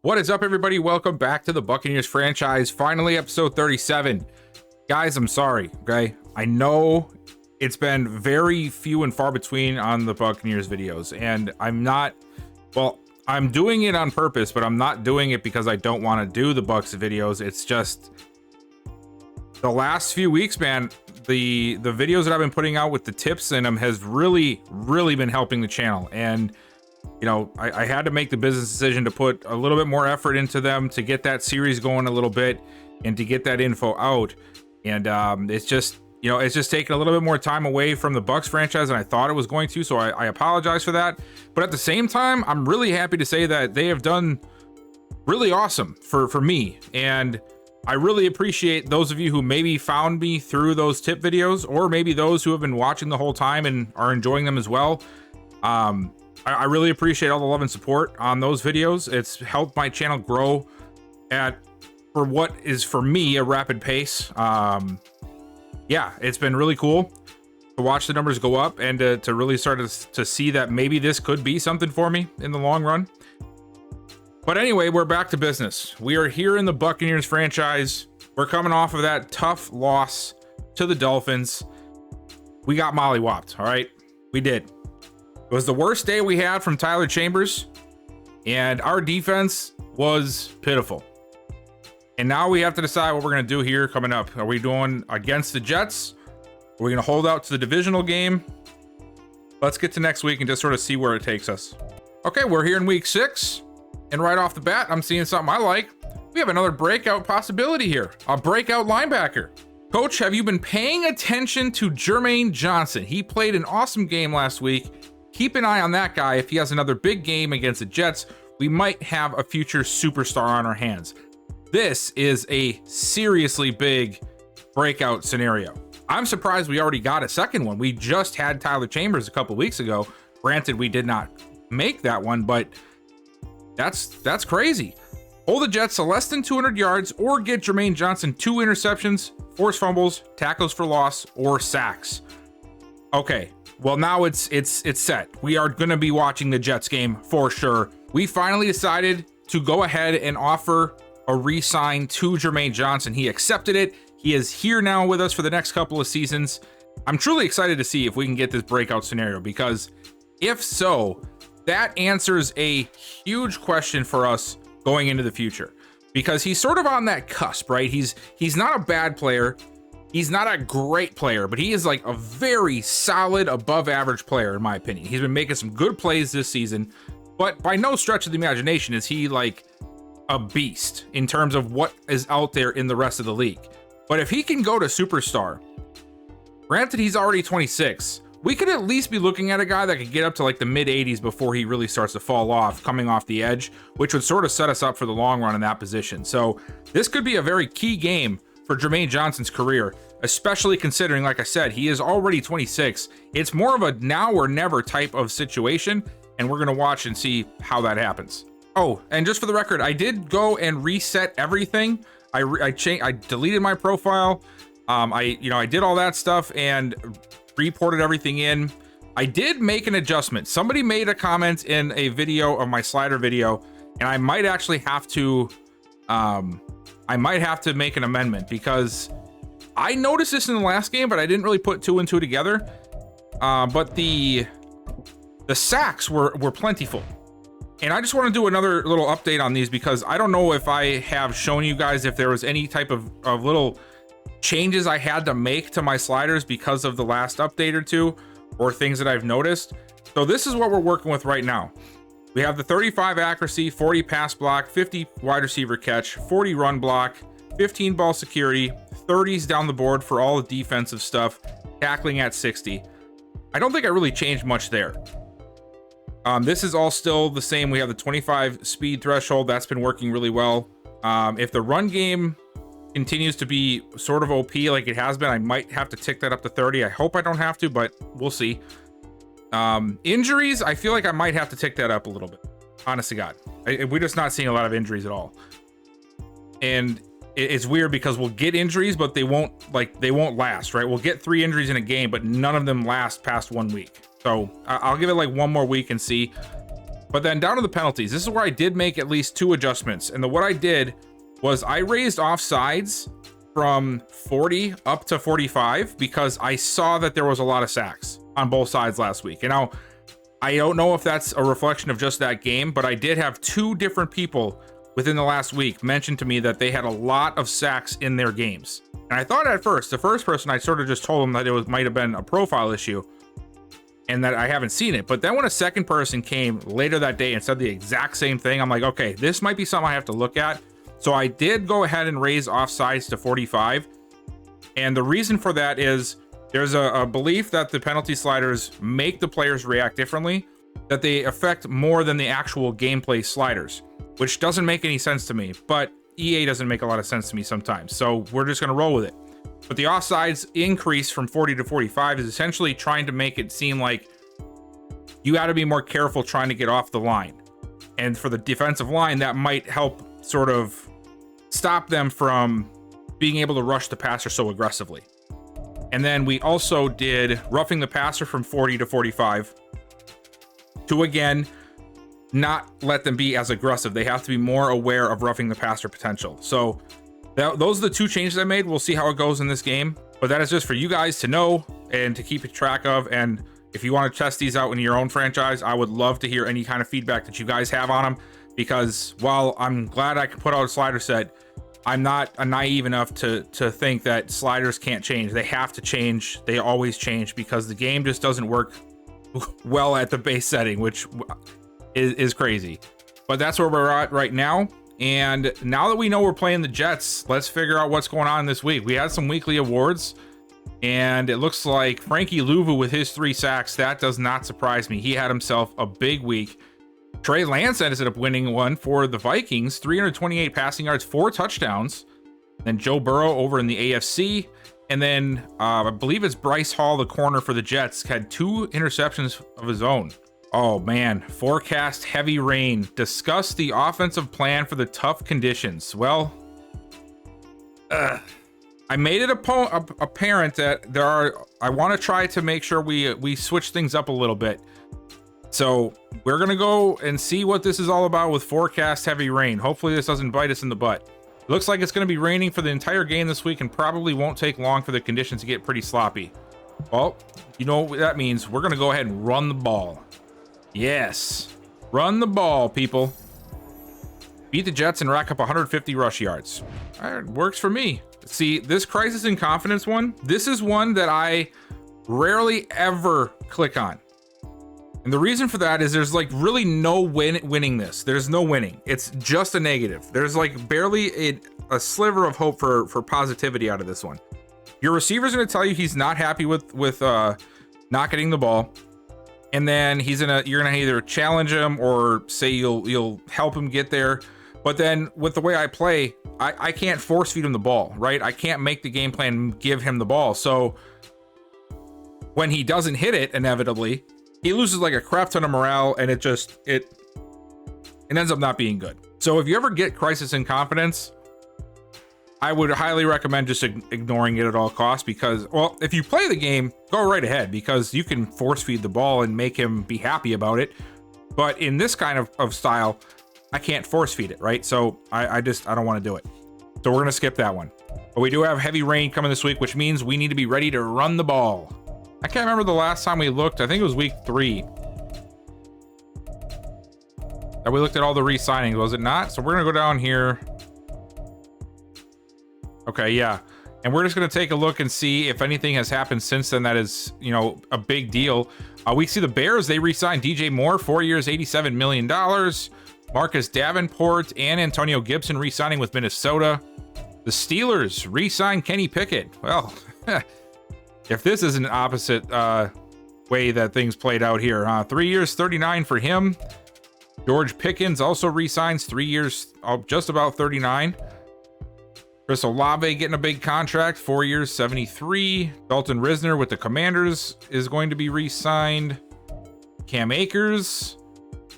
What is up, everybody? Welcome back to the Buccaneers franchise. Finally, episode 37. Guys, I'm sorry, okay? I know it's been very few and far between on the Buccaneers videos, and I'm doing it on purpose, but I'm not doing it because I don't want to do the Bucs videos. It's just the last few weeks, man, the videos that I've been putting out with the tips in them has really been helping the channel. And you know, I had to make the business decision to put a little bit more effort into them to get that series going a little bit and to get that info out. And it's just, you know, it's just taken a little bit more time away from the Bucs franchise than I thought it was going to. So I apologize for that. But at the same time, I'm really happy to say that they have done really awesome for me. And I really appreciate those of you who maybe found me through those tip videos, or maybe those who have been watching the whole time and are enjoying them as well. I really appreciate all the love and support on those videos. It's helped my channel grow for what is for me a rapid pace. Yeah, it's been really cool to watch the numbers go up and to really start to see that maybe this could be something for me in the long run. But anyway, we're back to business. We are here in the Buccaneers franchise. We're coming off of that tough loss to the Dolphins. We got mollywopped, all right? We did. It was the worst day we had from Tyler Chambers, and our defense was pitiful. And now we have to decide what we're going to do here coming up. Are we doing against the Jets? Are we going to hold out to the divisional game? Let's get to next week and just sort of see where it takes us. Okay, we're here in week 6, and right off the bat, I'm seeing something I like. We have another breakout possibility here, a breakout linebacker. Coach, have you been paying attention to Jermaine Johnson? He played an awesome game last week. Keep an eye on that guy. If he has another big game against the Jets, we might have a future superstar on our hands. This is a seriously big breakout scenario. I'm surprised we already got a second one. We just had Tyler Chambers a couple weeks ago. Granted, we did not make that one, but that's crazy. Hold the Jets to less than 200 yards or get Jermaine Johnson 2 interceptions, forced fumbles, tackles for loss, or sacks. Okay. Well, now it's set. We are going to be watching the Jets game for sure. We finally decided to go ahead and offer a re-sign to Jermaine Johnson. He accepted it. He is here now with us for the next couple of seasons. I'm truly excited to see if we can get this breakout scenario, because if so, that answers a huge question for us going into the future, because he's sort of on that cusp, right? He's not a bad player. He's not a great player, but he is like a very solid, above average player, in my opinion. He's been making some good plays this season, but by no stretch of the imagination is he like a beast in terms of what is out there in the rest of the league. But if he can go to superstar, granted he's already 26, we could at least be looking at a guy that could get up to like the mid 80s before he really starts to fall off, coming off the edge, which would sort of set us up for the long run in that position. So this could be a very key game for Jermaine Johnson's career, especially considering, like I said, he is already 26. It's more of a now or never type of situation, and we're going to watch and see how that happens. Oh, and just for the record, I did go and reset everything. I deleted my profile. I did all that stuff and reported everything in. I did make an adjustment. Somebody made a comment in a video of my slider video, and I might actually have to make an amendment, because I noticed this in the last game, but I didn't really put 2 and 2 together. But the sacks were plentiful. And I just want to do another little update on these, because I don't know if I have shown you guys if there was any type of little changes I had to make to my sliders because of the last update or two, or things that I've noticed. So this is what we're working with right now. We have the 35 accuracy, 40 pass block, 50 wide receiver catch, 40 run block, 15 ball security, 30s down the board for all the defensive stuff, tackling at 60. I don't think I really changed much there. This is all still the same. We have the 25 speed threshold. That's been working really well. If the run game continues to be sort of OP like it has been, I might have to tick that up to 30. I hope I don't have to, but we'll see. Injuries, I feel like I might have to tick that up a little bit. Honest to God. We're just not seeing a lot of injuries at all. And it's weird because we'll get injuries, but they won't last, right? We'll get 3 injuries in a game, but none of them last past 1 week. So I'll give it like 1 more week and see. But then down to the penalties. This is where I did make at least 2 adjustments. And what I did was I raised offsides from 40 up to 45 because I saw that there was a lot of sacks on both sides last week. And now I don't know if that's a reflection of just that game, but I did have 2 different people within the last week mention to me that they had a lot of sacks in their games. And I thought at first, the first person, I sort of just told them that it might have been a profile issue and that I haven't seen it. But then when a second person came later that day and said the exact same thing, I'm like, okay, this might be something I have to look at. So I did go ahead and raise offsides to 45. And the reason for that is there's a belief that the penalty sliders make the players react differently, that they affect more than the actual gameplay sliders, which doesn't make any sense to me, but EA doesn't make a lot of sense to me sometimes. So we're just going to roll with it. But the offsides increase from 40 to 45 is essentially trying to make it seem like you got to be more careful trying to get off the line. And for the defensive line, that might help sort of stop them from being able to rush the passer so aggressively. And then we also did roughing the passer from 40 to 45 to, again, not let them be as aggressive. They have to be more aware of roughing the passer potential. So those are the 2 changes I made. We'll see how it goes in this game, but that is just for you guys to know and to keep track of. And if you want to test these out in your own franchise, I would love to hear any kind of feedback that you guys have on them, because while I'm glad I can put out a slider set, I'm not naive enough to think that sliders can't change. They have to change. They always change because the game just doesn't work well at the base setting, which is crazy. But that's where we're at right now. And now that we know we're playing the Jets, let's figure out what's going on this week. We had some weekly awards, and it looks like Frankie Louvu with his 3 sacks. That does not surprise me. He had himself a big week. Trey Lance ended up winning one for the Vikings, 328 passing yards, 4 touchdowns. Then Joe Burrow over in the AFC. And then I believe it's Bryce Hall, the corner for the Jets, had 2 interceptions of his own. Oh man, forecast heavy rain. Discuss the offensive plan for the tough conditions. Well, I made it apparent that I want to try to make sure we switch things up a little bit. So we're going to go and see what this is all about with forecast heavy rain. Hopefully this doesn't bite us in the butt. Looks like it's going to be raining for the entire game this week and probably won't take long for the conditions to get pretty sloppy. Well, you know what that means. We're going to go ahead and run the ball. Yes. Run the ball, people. Beat the Jets and rack up 150 rush yards. All right, works for me. See, this crisis in confidence one, this is one that I rarely ever click on. And the reason for that is there's like really no winning this. There's no winning. It's just a negative. There's like barely a sliver of hope for positivity out of this one. Your receiver's going to tell you he's not happy with not getting the ball. And then you're gonna either challenge him or say you'll help him get there. But then with the way I play, I can't force feed him the ball, right? I can't make the game plan give him the ball. So when he doesn't hit it, inevitably, he loses like a crap ton of morale, and it ends up not being good. So if you ever get crisis in confidence, I would highly recommend just ignoring it at all costs, because, well, if you play the game, go right ahead, because you can force feed the ball and make him be happy about it. But in this kind of style, I can't force feed it, right? So I don't want to do it. So we're going to skip that one. But we do have heavy rain coming this week, which means we need to be ready to run the ball. I can't remember the last time we looked. I think it was week 3. That we looked at all the re-signings, was it not? So we're going to go down here. Okay, yeah. And we're just going to take a look and see if anything has happened since then that is, a big deal. We see the Bears, they re-signed DJ Moore, 4 years, $87 million. Marcus Davenport and Antonio Gibson re-signing with Minnesota. The Steelers re-signed Kenny Pickett. Well, if this is an opposite way that things played out here. 3 years, $39 for him. George Pickens also re-signs, 3 years, just about $39. Chris Olave getting a big contract, 4 years, $73. Dalton Risner with the Commanders is going to be re-signed. Cam Akers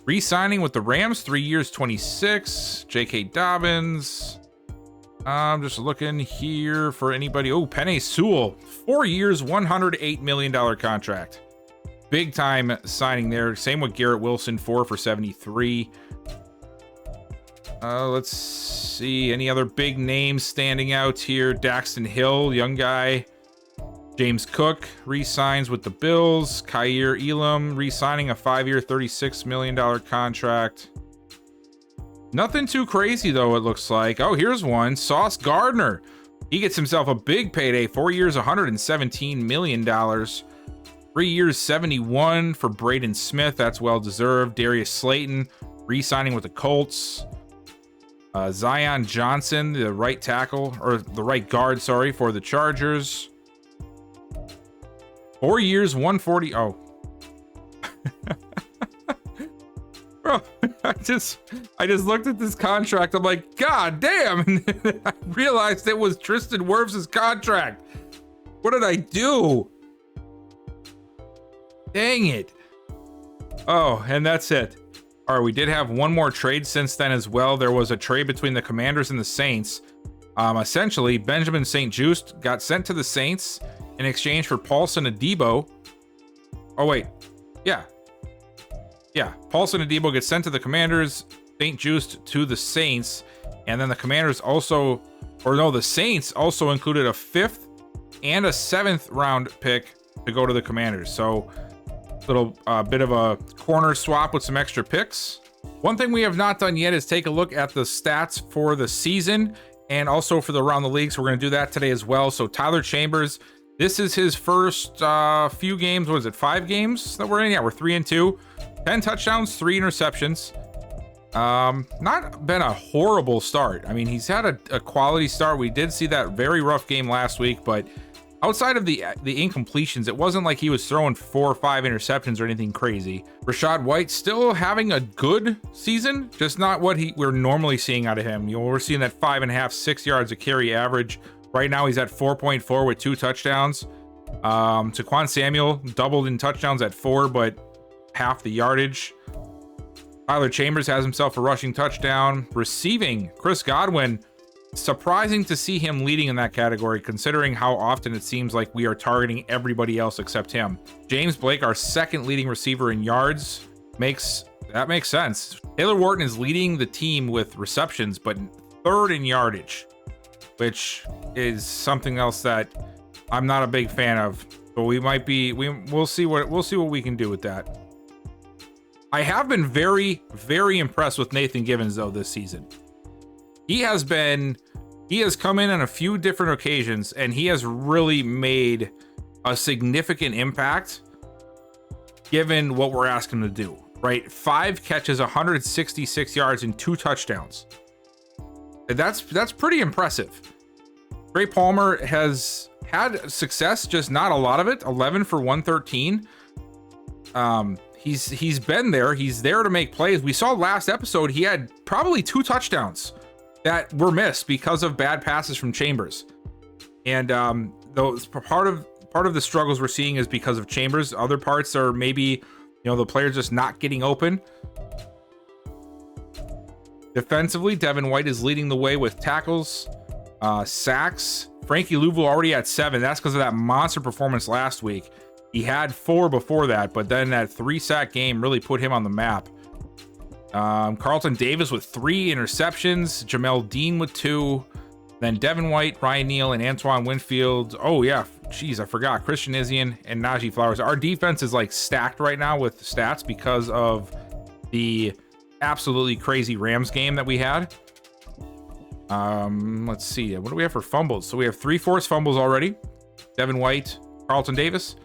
re-signing with the Rams, 3 years, $26. J.K. Dobbins. I'm just looking here for anybody. Oh, Penei Sewell, 4 years, $108 million contract. big time signing there. Same with Garrett Wilson, 4 for 73. Let's see, any other big names standing out here? Daxton Hill, young guy. James Cook re-signs with the Bills. Kaiir Elam re-signing a 5-year, $36 million contract. Nothing too crazy, though, it looks like. Oh, here's one. Sauce Gardner. He gets himself a big payday. 4 years, $117 million. 3 years, 71 for Braden Smith. That's well-deserved. Darius Slayton re-signing with the Colts. Zion Johnson, the right tackle, or the right guard, sorry, for the Chargers. 4 years, 140. Oh. Bro, I just looked at this contract. I'm like, God damn. And I realized it was Tristan Wirfs' contract. What did I do? Dang it. Oh, and that's it. All right, we did have one more trade since then as well. There was a trade between the Commanders and the Saints. Essentially, Benjamin St-Juste got sent to the Saints in exchange for Paulson Adebo. Oh, wait. Yeah. Paulson Adebo gets sent to the Commanders, St-Juste to the Saints, and then the Commanders also, or no, the Saints also included a 5th and a 7th round pick to go to the Commanders. So, little bit of a corner swap with some extra picks. One thing we have not done yet is take a look at the stats for the season and also for the around the league. So we're going to do that today as well. So Tyler Chambers, this is his first few games. What is it? 5 games that we're in? Yeah, we're 3-2. 10 touchdowns, 3 interceptions. Not been a horrible start. I mean, he's had a quality start. We did see that very rough game last week, but outside of the incompletions, it wasn't like he was throwing 4 or 5 interceptions or anything crazy. Rachaad White still having a good season, just not what we're normally seeing out of him. You know, we're seeing that 5.5, 6 yards a carry average. Right now, he's at 4.4 with 2 touchdowns. Taquan Samuel doubled in touchdowns at 4, but half the yardage. Tyler Chambers has himself a rushing touchdown. Receiving, Chris Godwin. Surprising to see him leading in that category, considering how often it seems like we are targeting everybody else except him. James Blake, our second leading receiver in yards, makes sense. Taylor Wharton is leading the team with receptions, but 3rd in yardage, which is something else that I'm not a big fan of. But we'll see what we can do with that. I have been very, very impressed with Nathan Givens though this season. He has come in on a few different occasions and he has really made a significant impact given what we're asking him to do, right? 5 catches, 166 yards and 2 touchdowns. That's pretty impressive. Trey Palmer has had success, just not a lot of it. 11 for 113. He's been there. He's there to make plays. We saw last episode he had probably 2 touchdowns that were missed because of bad passes from Chambers. And those part of the struggles we're seeing is because of Chambers. Other parts are maybe, the players just not getting open. Defensively, Devin White is leading the way with tackles, sacks. Frankie Louisville already at 7. That's because of that monster performance last week. He had 4 before that, but then that 3-sack game really put him on the map. Carlton Davis with 3 interceptions, Jamel Dean with 2, then Devin White, Ryan Neal, and Antoine Winfield. Oh yeah, geez, I forgot Christian Izien and Najee Flowers. Our defense is like stacked right now with stats because of the absolutely crazy Rams game that we had. Let's see, what do we have for fumbles? So we have 3 forced fumbles already. Devin White, Carlton Davis,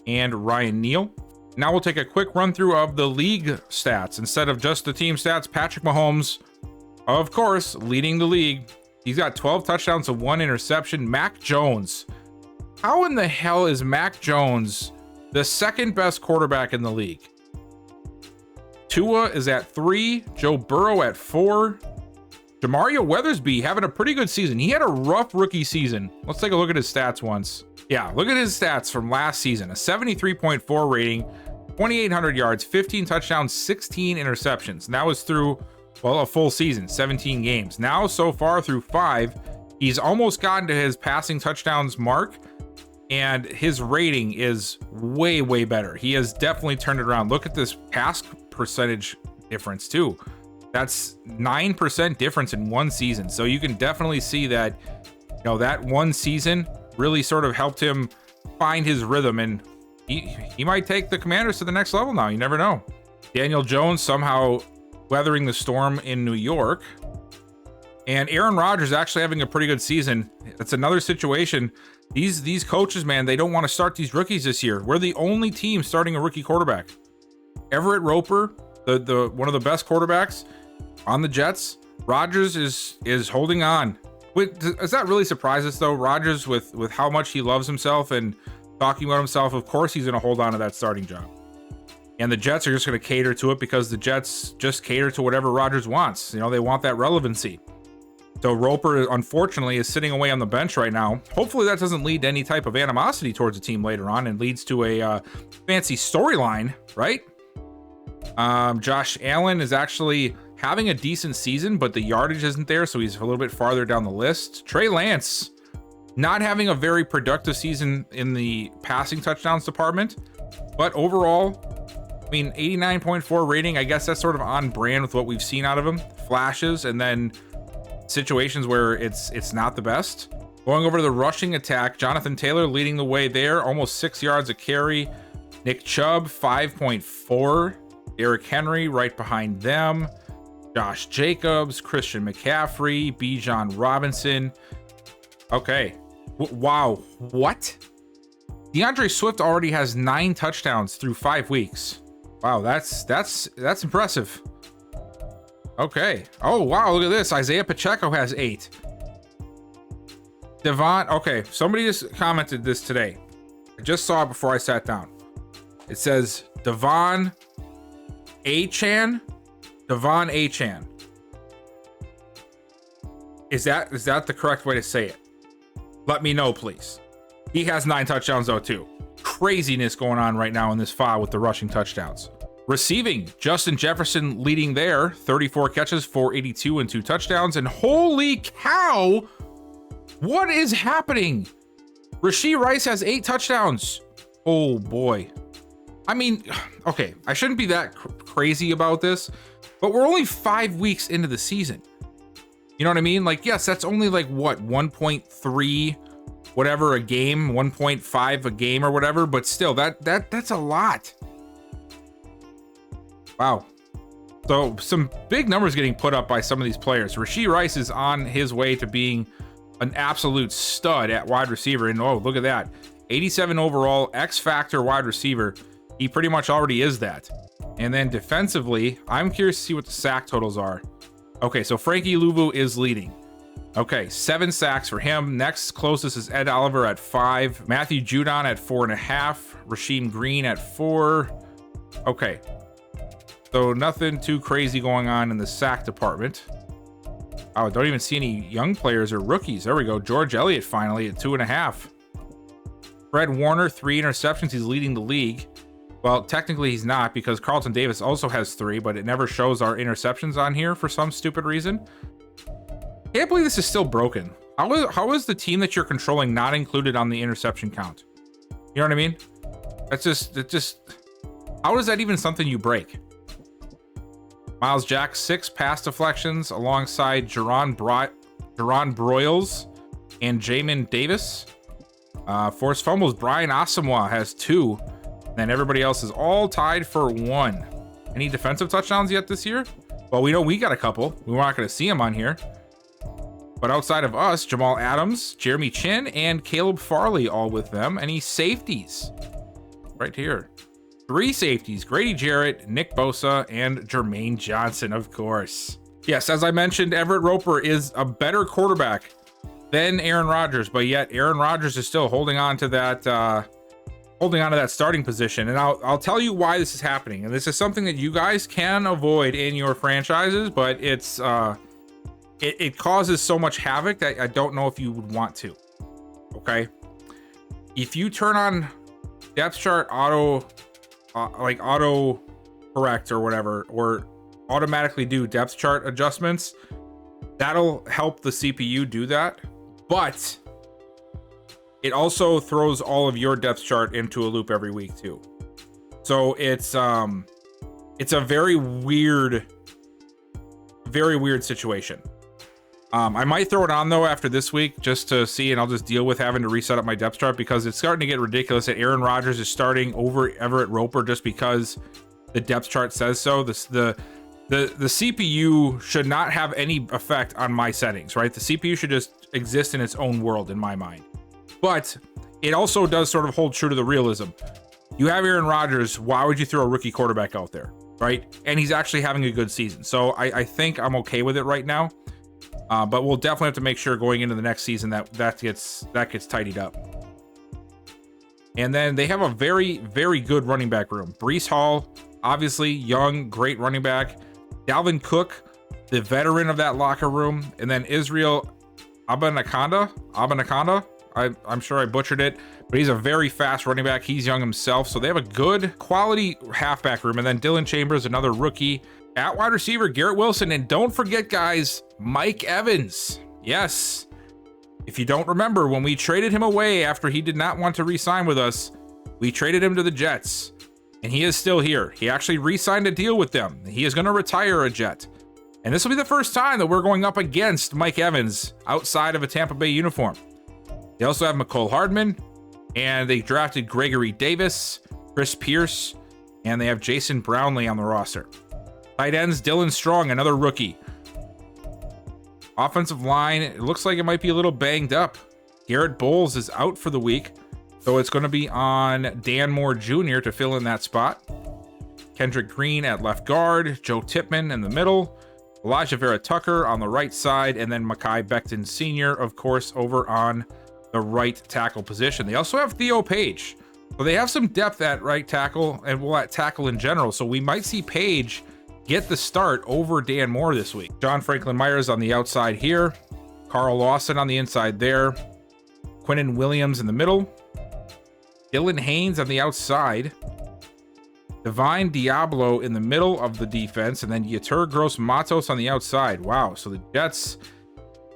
and Ryan Neal. Now we'll take a quick run through of the league stats instead of just the team stats. Patrick Mahomes, of course, leading the league. He's got 12 touchdowns and 1 interception. Mac Jones. How in the hell is Mac Jones the second best quarterback in the league? Tua is at 3, Joe Burrow at 4. Jamario Weathersby having a pretty good season. He had a rough rookie season. Let's take a look at his stats once. Yeah, look at his stats from last season. A 73.4 rating, 2,800 yards, 15 touchdowns, 16 interceptions. And that was through, a full season, 17 games. Now, so far through 5, he's almost gotten to his passing touchdowns mark. and his rating is way, way better. He has definitely turned it around. Look at this pass percentage difference too. That's 9% difference in one season. So you can definitely see that, you know, that one season really sort of helped him find his rhythm, and he might take the Commanders to the next level now. You never know. Daniel Jones somehow weathering the storm in New York. And Aaron Rodgers actually having a pretty good season. That's another situation. These coaches, man, they don't want to start these rookies this year. We're the only team starting a rookie quarterback. Everett Roper, the one of the best quarterbacks on the Jets. Rodgers is holding on. Does that really surprise us though? Rodgers, with how much he loves himself and talking about himself, of course he's going to hold on to that starting job. And the Jets are just going to cater to it because the Jets just cater to whatever Rodgers wants. You know, they want that relevancy. So Roper, unfortunately, is sitting away on the bench right now. Hopefully that doesn't lead to any type of animosity towards the team later on and leads to a fancy storyline, right? Josh Allen is actually having a decent season, but the yardage isn't there, so he's a little bit farther down the list. Trey Lance, not having a very productive season in the passing touchdowns department, but overall, I mean, 89.4 rating, I guess that's sort of on brand with what we've seen out of him. Flashes, and then situations where it's not the best. Going over to the rushing attack, Jonathan Taylor leading the way there, almost 6 yards a carry. Nick Chubb, 5.4. Derrick Henry right behind them. Josh Jacobs, Christian McCaffrey, Bijan Robinson. Okay. Wow. What? DeAndre Swift already has 9 touchdowns through 5 weeks. Wow, that's impressive. Okay. Oh, wow, look at this. Isaiah Pacheco has 8. Okay, somebody just commented this today. I just saw it before I sat down. It says Devon Achane. Is that the correct way to say it? Let me know, please. He has 9 touchdowns though too. Craziness going on right now in this file with the rushing touchdowns. Receiving, Justin Jefferson leading there, 34 catches, 482 and 2 touchdowns. And holy cow, what is happening? Rashee Rice has 8 touchdowns. Oh boy. I mean, okay, I shouldn't be that crazy about this, but we're only 5 weeks into the season. You know what I mean? Like, yes, that's only like what, 1.3 whatever a game, 1.5 a game or whatever, but still that's a lot. Wow. So some big numbers getting put up by some of these players. Rashee Rice is on his way to being an absolute stud at wide receiver. And oh, look at that. 87 overall, X Factor wide receiver. He pretty much already is that. And then defensively, I'm curious to see what the sack totals are. Okay, so Frankie Louvu is leading. Okay, 7 sacks for him. Next closest is Ed Oliver at 5. Matthew Judon at 4.5. Rasheem Green at 4. Okay. So nothing too crazy going on in the sack department. Oh, I don't even see any young players or rookies. There we go. George Elliott finally at 2.5. Fred Warner, 3 interceptions. He's leading the league. Well, technically he's not because Carlton Davis also has 3, but it never shows our interceptions on here for some stupid reason. Can't believe this is still broken. How is the team that you're controlling not included on the interception count? You know what I mean? That's just how is that even something you break? Miles Jack, 6 pass deflections alongside Jerron Broyles and Jamin Davis. Forced fumbles, Brian Asamoah has 2. And then everybody else is all tied for 1. Any defensive touchdowns yet this year? Well, we know we got a couple. We're not going to see them on here. But outside of us, Jamal Adams, Jeremy Chin, and Caleb Farley all with them. Any safeties? Right here. 3 safeties, Grady Jarrett, Nick Bosa, and Jermaine Johnson, of course. Yes, as I mentioned, Everett Roper is a better quarterback than Aaron Rodgers, but yet Aaron Rodgers is still holding on to that starting position. And I'll tell you why this is happening. And this is something that you guys can avoid in your franchises, but it causes so much havoc that I don't know if you would want to. Okay, if you turn on depth chart auto correct or whatever, or automatically do depth chart adjustments, that'll help the CPU do that. But it also throws all of your depth chart into a loop every week too. So it's a very weird situation. I might throw it on though after this week just to see, and I'll just deal with having to reset up my depth chart because it's starting to get ridiculous that Aaron Rodgers is starting over Everett Roper just because the depth chart says so. The CPU should not have any effect on my settings, right? The CPU should just exist in its own world in my mind. But it also does sort of hold true to the realism. You have Aaron Rodgers, why would you throw a rookie quarterback out there, right? And he's actually having a good season. So I think I'm okay with it right now. But we'll definitely have to make sure going into the next season that gets tidied up. And then they have a very, very good running back room. Breece Hall, obviously young, great running back. Dalvin Cook, the veteran of that locker room. And then Israel Abanikanda. I'm sure I butchered it, but he's a very fast running back. He's young himself. So they have a good quality halfback room. And then Dylan Chambers, another rookie. At wide receiver, Garrett Wilson. And don't forget, guys, Mike Evans. Yes. If you don't remember, when we traded him away after he did not want to re-sign with us, we traded him to the Jets. And he is still here. He actually re-signed a deal with them. He is going to retire a Jet. And this will be the first time that we're going up against Mike Evans outside of a Tampa Bay uniform. They also have McCole Hardman. And they drafted Gregory Davis, Chris Pierce, and they have Jason Brownlee on the roster. Tight ends, Dylan Strong, another rookie. Offensive line, it looks like it might be a little banged up. Garrett Bowles is out for the week, so it's going to be on Dan Moore Jr. to fill in that spot. Kendrick Green at left guard, Joe Tippmann in the middle, Elijah Vera Tucker on the right side, and then Mekhi Becton Sr., of course, over on the right tackle position. They also have Theo Page. So they have some depth at right tackle and at tackle in general. So we might see Page get the start over Dan Moore this week. John Franklin Myers on the outside here. Carl Lawson on the inside there. Quinnen Williams in the middle. Dylan Haynes on the outside. Divine Diablo in the middle of the defense. And then Yetur Gross-Matos on the outside. Wow, so the Jets,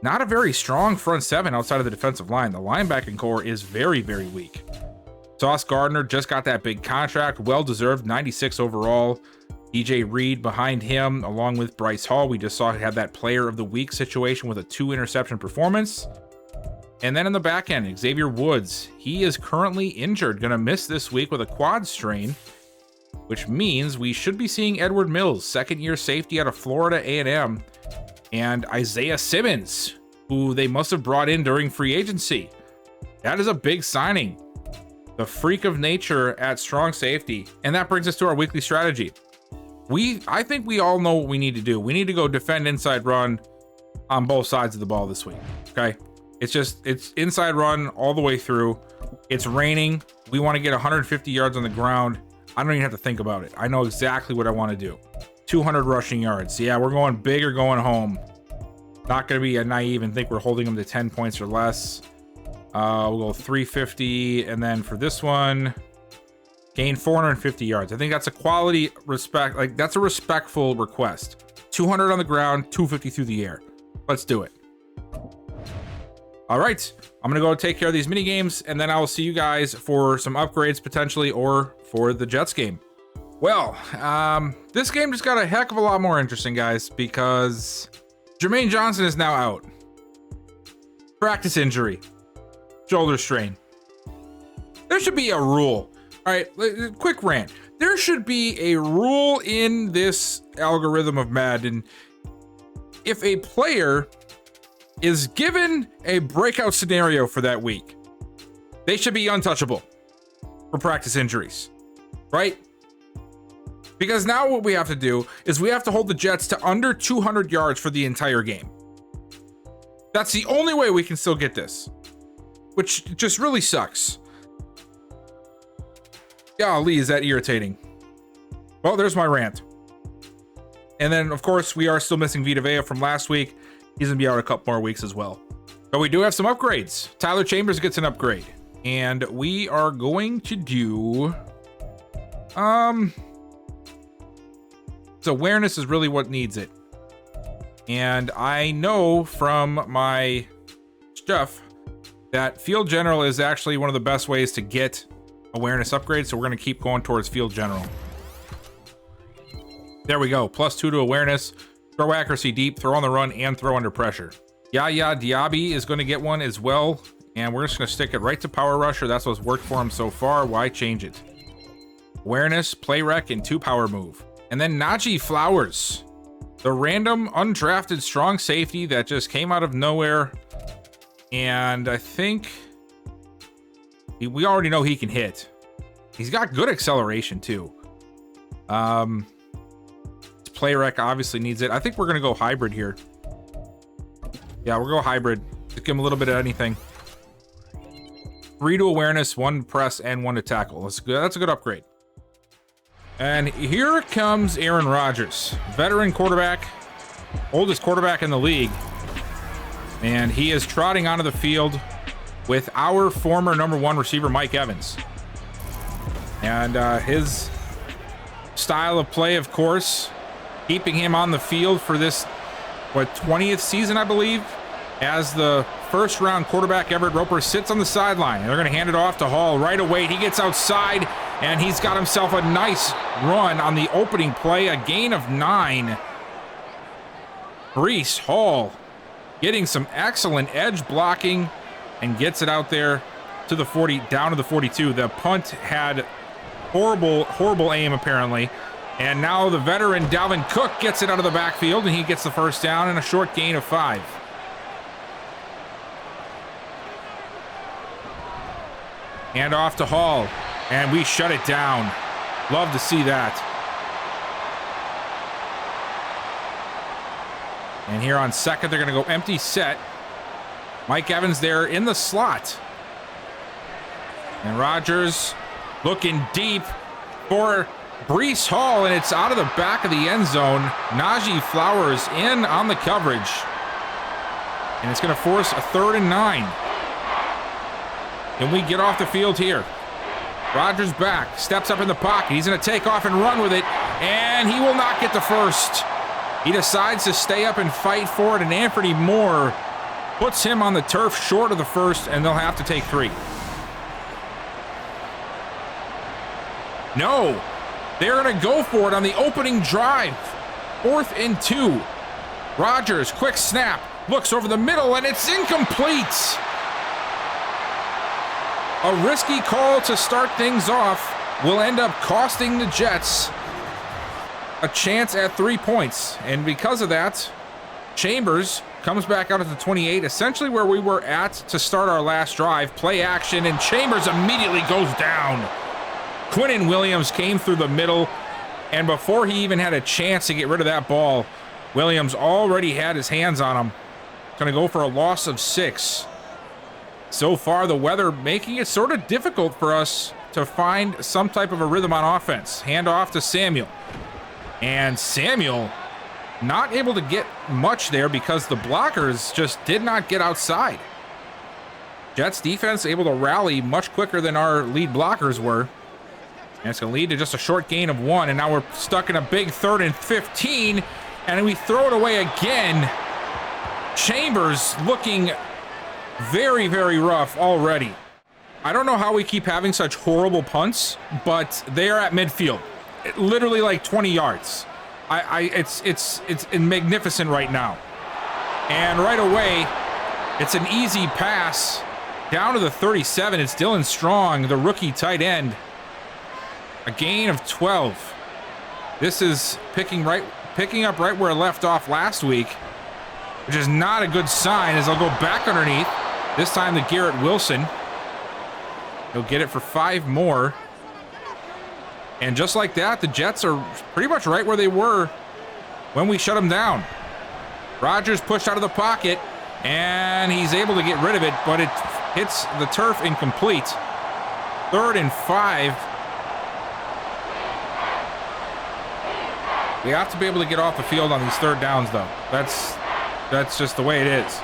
not a very strong front seven outside of the defensive line. The linebacking core is very, very weak. Sauce Gardner just got that big contract. Well-deserved, 96 overall. DJ Reed behind him, along with Bryce Hall. We just saw he had that player of the week situation with a 2-interception performance. And then in the back end, Xavier Woods. He is currently injured, going to miss this week with a quad strain, which means we should be seeing Edward Mills, second-year safety out of Florida A&M, and Isaiah Simmons, who they must have brought in during free agency. That is a big signing. The freak of nature at strong safety. And that brings us to our weekly strategy. I think we all know what we need to do. We need to go defend inside run on both sides of the ball this week. Okay. It's inside run all the way through. It's raining. We want to get 150 yards on the ground. I don't even have to think about it. I know exactly what I want to do. 200 rushing yards. Yeah, we're going big or going home. Not going to be a naive and think we're holding them to 10 points or less. We'll go 350. And then for this one, gain 450 yards. I think that's a quality respect. Like, that's a respectful request. 200 on the ground, 250 through the air. Let's do it. All right. I'm going to go take care of these mini games, and then I will see you guys for some upgrades potentially, or for the Jets game. Well, this game just got a heck of a lot more interesting, guys, because Jermaine Johnson is now out. Practice injury. Shoulder strain. There should be a rule. All right, quick rant. There should be a rule in this algorithm of Madden. If a player is given a breakout scenario for that week, they should be untouchable for practice injuries, right? Because now what we have to do is we have to hold the Jets to under 200 yards for the entire game. That's the only way we can still get this, which just really sucks. Golly, is that irritating. Well, there's my rant. And then, of course, we are still missing Vita Vea from last week. He's going to be out a couple more weeks as well. But we do have some upgrades. Tyler Chambers gets an upgrade. And we are going to do... So awareness is really what needs it. And I know from my stuff that field general is actually one of the best ways to get awareness upgrades, so we're going to keep going towards field general. There we go. +2 to awareness, throw accuracy deep, throw on the run, and throw under pressure. Yaya Diaby is going to get one as well, and we're just going to stick it right to power rusher. That's what's worked for him so far. Why change it? Awareness, play rec, and 2 power move. And then Najee Flowers, the random undrafted strong safety that just came out of nowhere. And I think we already know he can hit. He's got good acceleration too. Play rec obviously needs it. I think we're going to go hybrid here. Yeah, we'll go hybrid. Just give him a little bit of anything. 3 to awareness, 1 to press, and 1 to tackle. That's good. That's a good upgrade. And here comes Aaron Rodgers, veteran quarterback, oldest quarterback in the league. And he is trotting onto the field with our former #1 receiver, Mike Evans. And his style of play, of course, keeping him on the field for this, 20th season, I believe, as the first-round quarterback. Everett Roper sits on the sideline. They're going to hand it off to Hall right away. He gets outside, and he's got himself a nice run on the opening play, a gain of 9. Breece Hall getting some excellent edge blocking and gets it out there to the 40, down to the 42. The punt had horrible aim, apparently. And now the veteran Dalvin Cook gets it out of the backfield, and he gets the first down and a short gain of 5. Hand off to Hall, and we shut it down. Love to see that. And here on second, they're going to go empty set. Mike Evans there in the slot. And Rodgers looking deep for Breece Hall, and it's out of the back of the end zone. Najee Flowers in on the coverage. And it's going to force a 3rd and 9. Can we get off the field here? Rodgers back, steps up in the pocket. He's going to take off and run with it, and he will not get the first. He decides to stay up and fight for it, and Anthony Moore puts him on the turf short of the first, and they'll have to take 3. No, they're going to go for it on the opening drive. 4th and 2. Rodgers, quick snap, looks over the middle, and it's incomplete. A risky call to start things off will end up costing the Jets a chance at 3 points. And because of that, Chambers comes back out at the 28, essentially where we were at to start our last drive. Play action, and Chambers immediately goes down. Quinnen Williams came through the middle, and before he even had a chance to get rid of that ball, Williams already had his hands on him. Going to go for a loss of 6. So far, the weather making it sort of difficult for us to find some type of a rhythm on offense. Hand off to Samuel. And Samuel not able to get much there because the blockers just did not get outside. Jets defense able to rally much quicker than our lead blockers were. And it's going to lead to just a short gain of 1. And now we're stuck in a big 3rd and 15. And we throw it away again. Chambers looking very, very rough already. I don't know how we keep having such horrible punts, but they are at midfield. Literally like 20 yards. It's magnificent right now. And right away, it's an easy pass down to the 37. It's Dylan Strong, the rookie tight end. A gain of 12. This is picking up right where it left off last week, which is not a good sign, as I'll go back underneath. This time to Garrett Wilson. He'll get it for 5 more. And just like that, the Jets are pretty much right where they were when we shut them down. Rodgers pushed out of the pocket, and he's able to get rid of it, but it hits the turf incomplete. 3rd and 5. We have to be able to get off the field on these 3rd downs, though. That's just the way it is.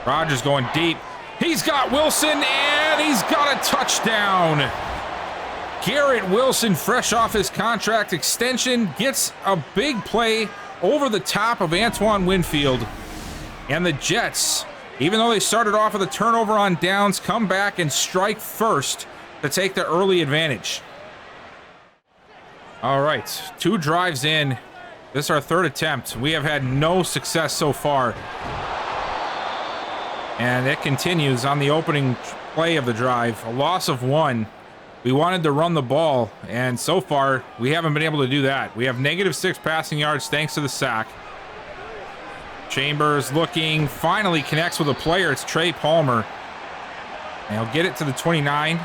Rodgers going deep. He's got Wilson, and he's got a touchdown. Garrett Wilson, fresh off his contract extension, gets a big play over the top of Antoine Winfield. And the Jets Even though they started off with a turnover on downs, come back and strike first to take the early advantage. All right, 2 drives in. This is our 3rd attempt. We have had no success so far. And it continues on the opening play of the drive. A loss of 1. We wanted to run the ball, and so far, we haven't been able to do that. We have -6 passing yards thanks to the sack. Chambers looking, finally connects with a player. It's Trey Palmer. And he'll get it to the 29.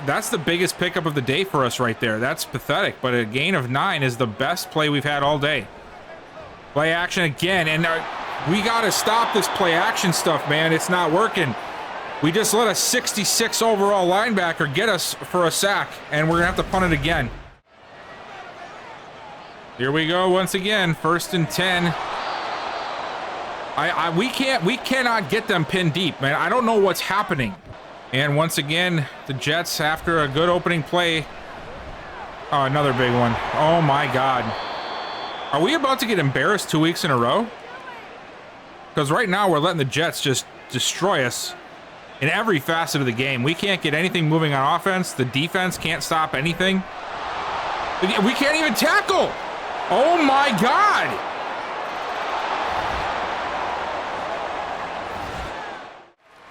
That's the biggest pickup of the day for us right there. That's pathetic, but a gain of 9 is the best play we've had all day. Play action again, and we got to stop this play action stuff, man. It's not working. We just let a 66 overall linebacker get us for a sack, and we're going to have to punt it again. Here we go once again, 1st and 10. We cannot get them pinned deep, man. I don't know what's happening. And once again, the Jets, after a good opening play. Oh, another big one. Oh my God. Are we about to get embarrassed 2 weeks in a row? Because right now we're letting the Jets just destroy us in every facet of the game. We can't get anything moving on offense. The defense can't stop anything. We can't even tackle. Oh my God.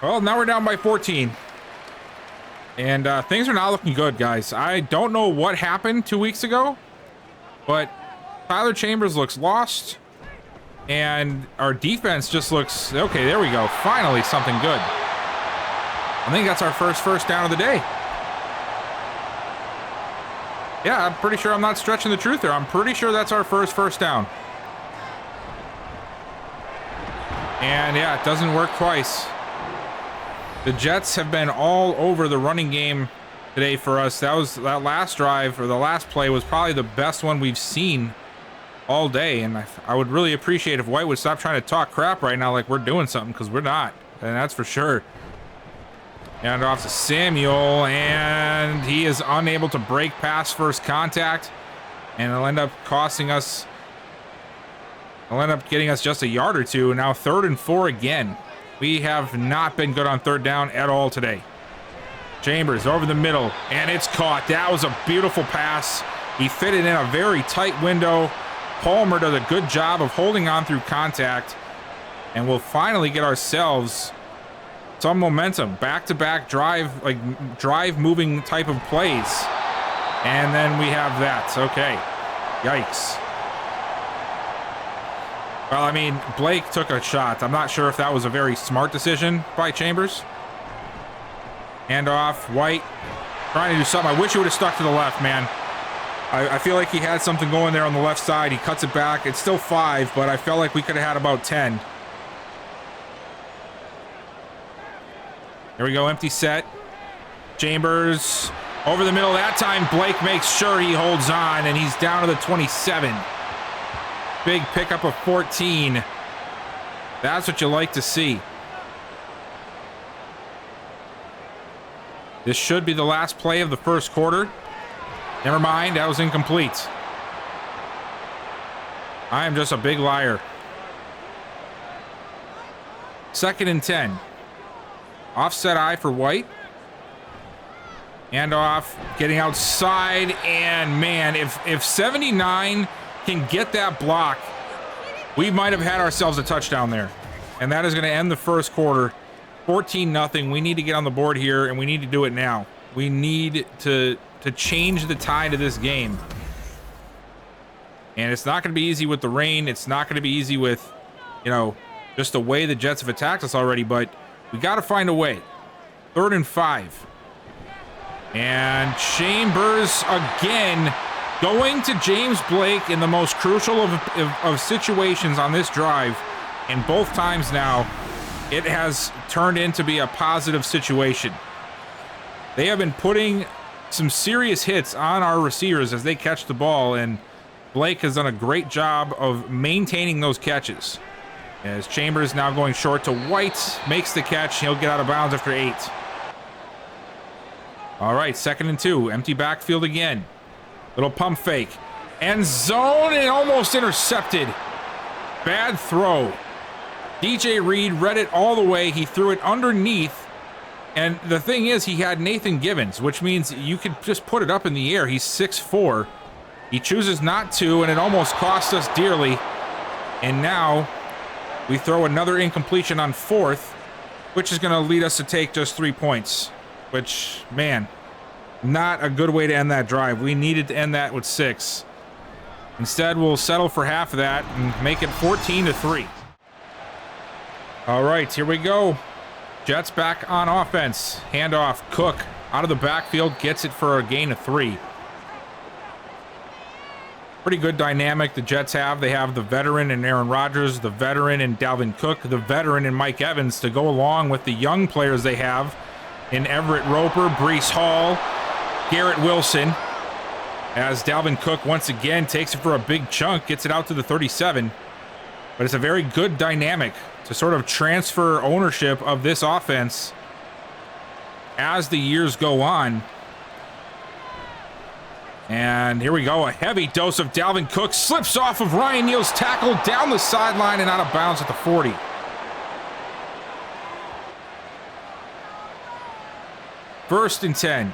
Well, now we're down by 14. And things are not looking good, guys. I don't know what happened 2 weeks ago, but Tyler Chambers looks lost. And our defense just looks... Okay, there we go. Finally, something good. I think that's our first down of the day. Yeah, I'm pretty sure I'm not stretching the truth there. I'm pretty sure that's our first down. And yeah, it doesn't work twice. The Jets have been all over the running game today for us. That last drive, or the last play, was probably the best one we've seen all day. And I would really appreciate if White would stop trying to talk crap right now like we're doing something, because we're not. And that's for sure. And off to Samuel, and he is unable to break past first contact. And it'll end up costing us... It'll end up getting us just a yard or two. Now 3rd and 4 again. We have not been good on 3rd down at all today. Chambers over the middle, and it's caught. That was a beautiful pass. He fit it in a very tight window. Palmer does a good job of holding on through contact, and we'll finally get ourselves some momentum. Back-to-back drive moving type of plays. And then we have that. Okay. Yikes. Well, I mean, Blake took a shot. I'm not sure if that was a very smart decision by Chambers. Handoff, White, trying to do something. I wish he would have stuck to the left, man. I feel like he had something going there on the left side. He cuts it back. It's still 5, but I felt like we could have had about 10. Here we go, empty set. Chambers over the middle. That time, Blake makes sure he holds on, and he's down to the 27. Big pickup of 14. That's what you like to see. This should be the last play of the first quarter. Never mind, that was incomplete. I am just a big liar. 2nd and 10. Offset eye for White. Handoff, getting outside, and man, if 79 can get that block, we might have had ourselves a touchdown there. And that is going to end the first quarter. 14-0. We need to get on the board here, and we need to do it now. We need to change the tide of this game. And it's not going to be easy with the rain. It's not going to be easy with, you know, just the way the Jets have attacked us already, but we got to find a way. 3rd and 5. And Chambers again going to James Blake in the most crucial of situations on this drive. And both times now, it has turned into be a positive situation. They have been putting some serious hits on our receivers as they catch the ball, and Blake has done a great job of maintaining those catches. As Chambers now going short to White, makes the catch. He'll get out of bounds after 8. All right, 2nd and 2. Empty backfield again. Little pump fake. End zone, and almost intercepted. Bad throw. DJ Reed read it all the way. He threw it underneath. And the thing is, he had Nathan Gibbons, which means you could just put it up in the air. He's 6'4". He chooses not to, and it almost cost us dearly. And now we throw another incompletion on 4th, which is going to lead us to take just 3 points, which, man, not a good way to end that drive. We needed to end that with 6. Instead, we'll settle for half of that and make it 14-3. All right, here we go. Jets back on offense. Handoff, Cook out of the backfield, gets it for a gain of 3. Pretty good dynamic the Jets have. They have the veteran in Aaron Rodgers, the veteran in Dalvin Cook, the veteran in Mike Evans to go along with the young players they have in Everett Roper, Breece Hall, Garrett Wilson. As Dalvin Cook once again takes it for a big chunk, gets it out to the 37. But it's a very good dynamic to sort of transfer ownership of this offense as the years go on. And here we go, a heavy dose of Dalvin Cook, slips off of Ryan Neal's tackle down the sideline and out of bounds at the 40. First and 10.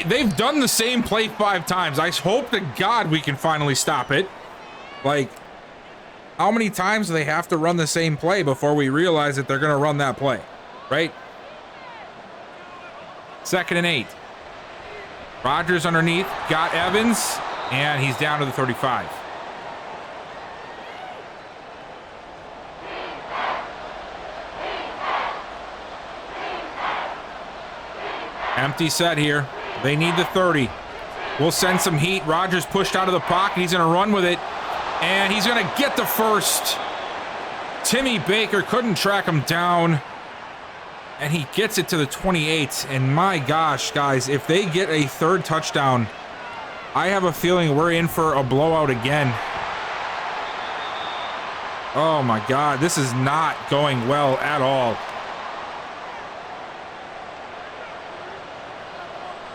They've done the same play 5 times. I hope to God we can finally stop it. Like, how many times do they have to run the same play before we realize that they're going to run that play, right? 2nd and 8. Rodgers underneath, got Evans, and he's down to the 35. Empty set here. They need the 30. We'll send some heat. Rodgers pushed out of the pocket. He's going to run with it, and he's going to get the first. Timmy Baker couldn't track him down, and he gets it to the 28. And my gosh, guys, if they get a 3rd touchdown, I have a feeling we're in for a blowout again. Oh my God, this is not going well at all.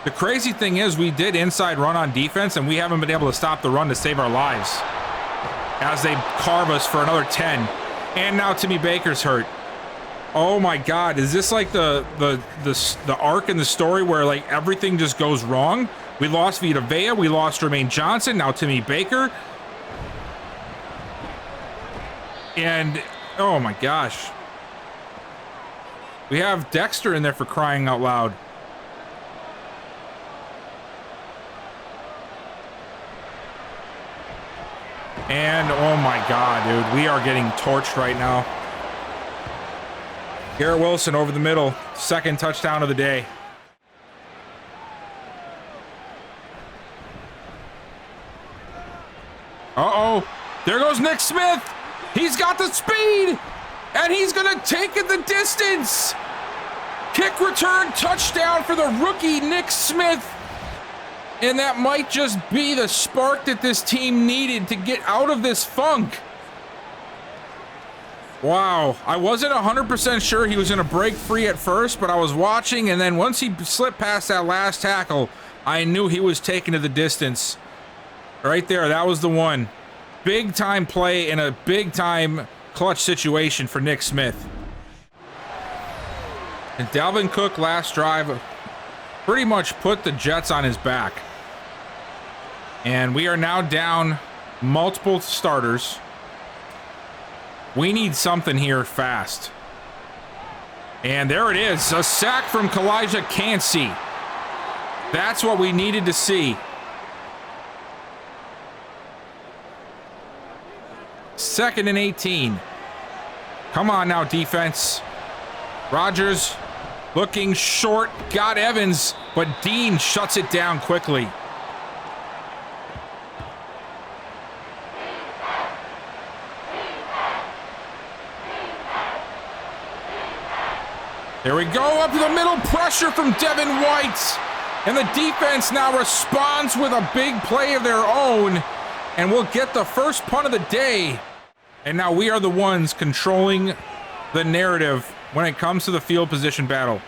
The crazy thing is we did inside run on defense, and we haven't been able to stop the run to save our lives as they carve us for another 10. And now Timmy Baker's hurt. Oh my God, is this like the arc in the story where like everything just goes wrong? We lost Vita Vea, we lost Jermaine Johnson, now Timmy Baker. And oh my gosh. We have Dexter in there for crying out loud. And oh my God, dude, we are getting torched right now. Garrett Wilson over the middle, 2nd touchdown of the day. Uh-oh, there goes Nick Smith. He's got the speed, and he's gonna take it the distance. Kick return touchdown for the rookie Nick Smith. And that might just be the spark that this team needed to get out of this funk. Wow, I wasn't 100% sure he was going to break free at first, but I was watching, and then once he slipped past that last tackle, I knew he was taken to the distance. Right there, that was the one. Big time play in a big time clutch situation for Nick Smith. And Dalvin Cook last drive pretty much put the Jets on his back. And we are now down multiple starters. We need something here fast. And there it is, a sack from Kalijah Cansey. That's what we needed to see. 2nd and 18. Come on now, defense. Rodgers looking short, got Evans, but Dean shuts it down quickly. There we go, up to the middle, pressure from Devin White. And the defense now responds with a big play of their own. And we'll get the first punt of the day. And now we are the ones controlling the narrative when it comes to the field position battle.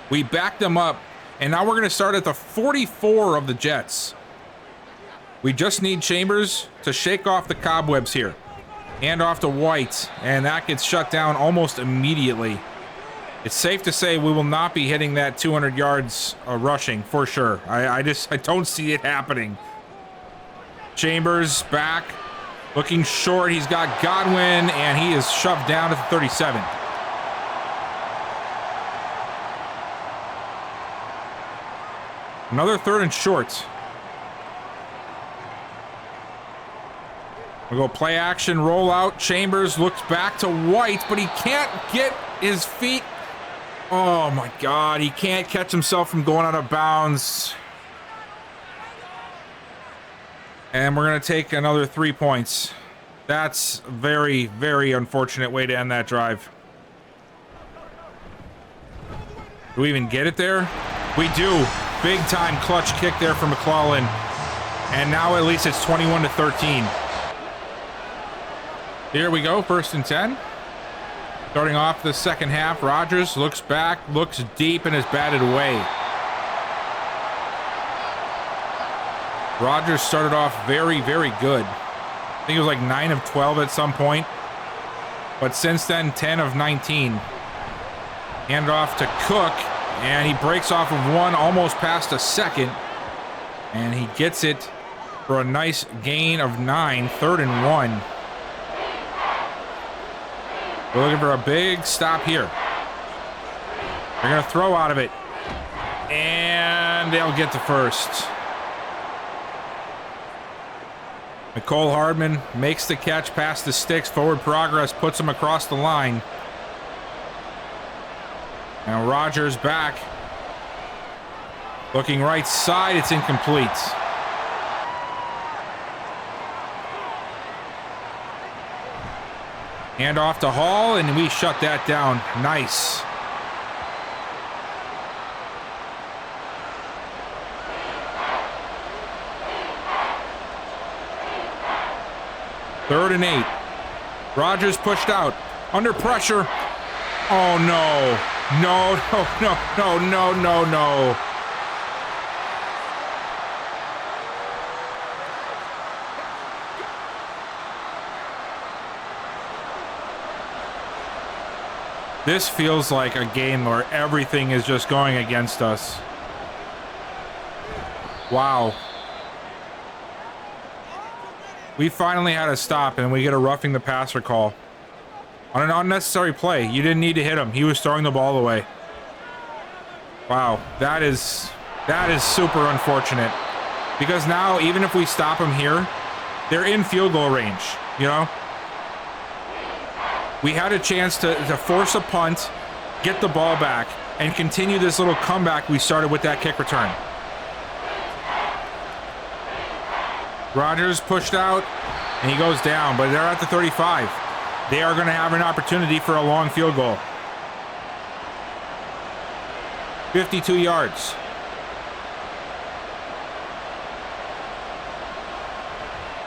We backed them up, and now we're going to start at the 44 of the Jets. We just need Chambers to shake off the cobwebs here. Hand off to White, and that gets shut down almost immediately. It's safe to say we will not be hitting that 200 yards rushing for sure. I don't see it happening. Chambers back, looking short. He's got Godwin, and he is shoved down to the 37. Another 3rd and short. We go play action, rollout. Chambers looks back to White, but he can't get his feet. Oh my God, he can't catch himself from going out of bounds. And we're going to take another 3 points. That's a very, very unfortunate way to end that drive. Do we even get it there? We do. Big time clutch kick there for McClellan. And now at least it's 21-13. Here we go, 1st and 10. Starting off the second half, Rodgers looks back, looks deep, and is batted away. Rodgers started off very, very good. I think it was like 9 of 12 at some point. But since then, 10 of 19. Hand off to Cook, and he breaks off of one, almost past a second. And he gets it for a nice gain of 9, 3rd and 1. We're looking for a big stop here. They're going to throw out of it. And they'll get the first. Nicole Hardman makes the catch past the sticks. Forward progress puts him across the line. Now Rodgers back. Looking right side. It's incomplete. Hand off to Hall, and we shut that down. Nice. Third and 8. Rodgers pushed out. Under pressure. Oh, no. No, no, no, no, no, no, no. This feels like a game where everything is just going against us. Wow. We finally had a stop, and we get a roughing the passer call. On an unnecessary play. You didn't need to hit him. He was throwing the ball away. Wow. That is super unfortunate. Because now, even if we stop him here, they're in field goal range, you know? We had a chance to force a punt, get the ball back, and continue this little comeback we started with that kick return. Rodgers pushed out, and he goes down, but they're at the 35. They are going to have an opportunity for a long field goal. 52 yards.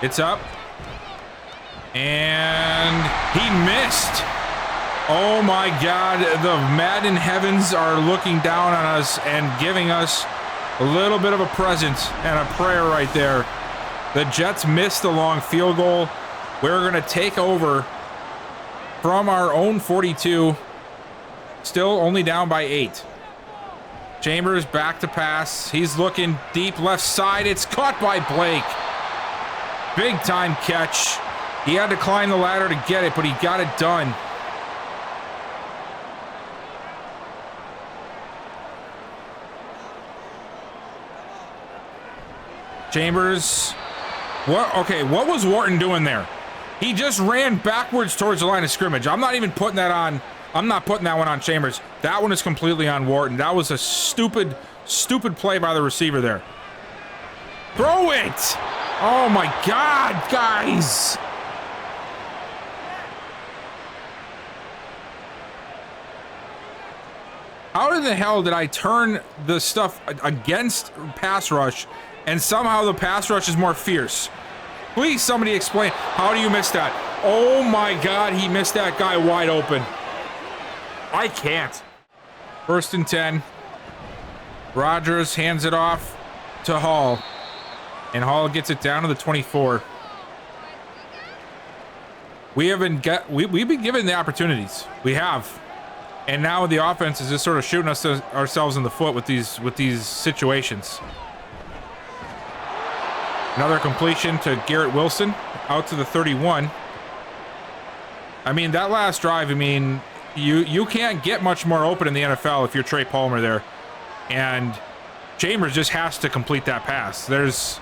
It's up. And he missed. Oh my God, the Madden heavens are looking down on us and giving us a little bit of a present and a prayer right there. The Jets missed the long field goal. We're going to take over from our own 42. Still only down by 8. Chambers back to pass. He's looking deep left side. It's caught by Blake. Big time catch. He had to climb the ladder to get it, but he got it done. Chambers. What? Okay, what was Wharton doing there? He just ran backwards towards the line of scrimmage. I'm not even putting that on. I'm not putting that one on Chambers. That one is completely on Wharton. That was a stupid, stupid play by the receiver there. Throw it! Oh my God, guys! How in the hell did I turn the stuff against pass rush and somehow the pass rush is more fierce? Please, somebody explain. How do you miss that? Oh my God, he missed that guy wide open. I can't. 1st and 10. Rodgers hands it off to Hall. And Hall gets it down to the 24. we've been given the opportunities. We have. And now the offense is just sort of shooting ourselves in the foot with these situations. Another completion to Garrett Wilson out to the 31. I mean, that last drive, I mean, you can't get much more open in the NFL if you're Trey Palmer there. And Chambers just has to complete that pass. There's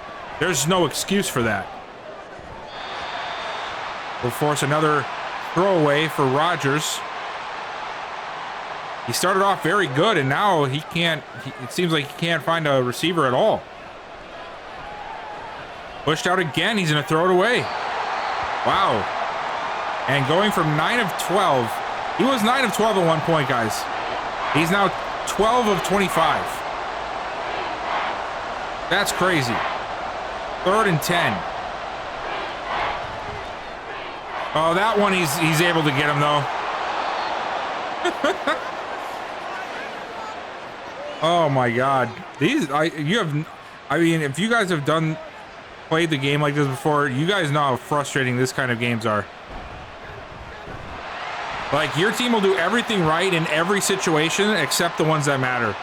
no excuse for that. We'll force another throwaway for Rodgers. He started off very good, and now he can't. It seems like he can't find a receiver at all. Pushed out again. He's going to throw it away. Wow. And going from 9 of 12. He was 9 of 12 at one point, guys. He's now 12 of 25. That's crazy. 3rd and 10. Oh, that one he's able to get him, though. Oh my God, I mean, if you guys have played the game like this before, you guys know how frustrating this kind of games are. Like, your team will do everything right in every situation except the ones that matter,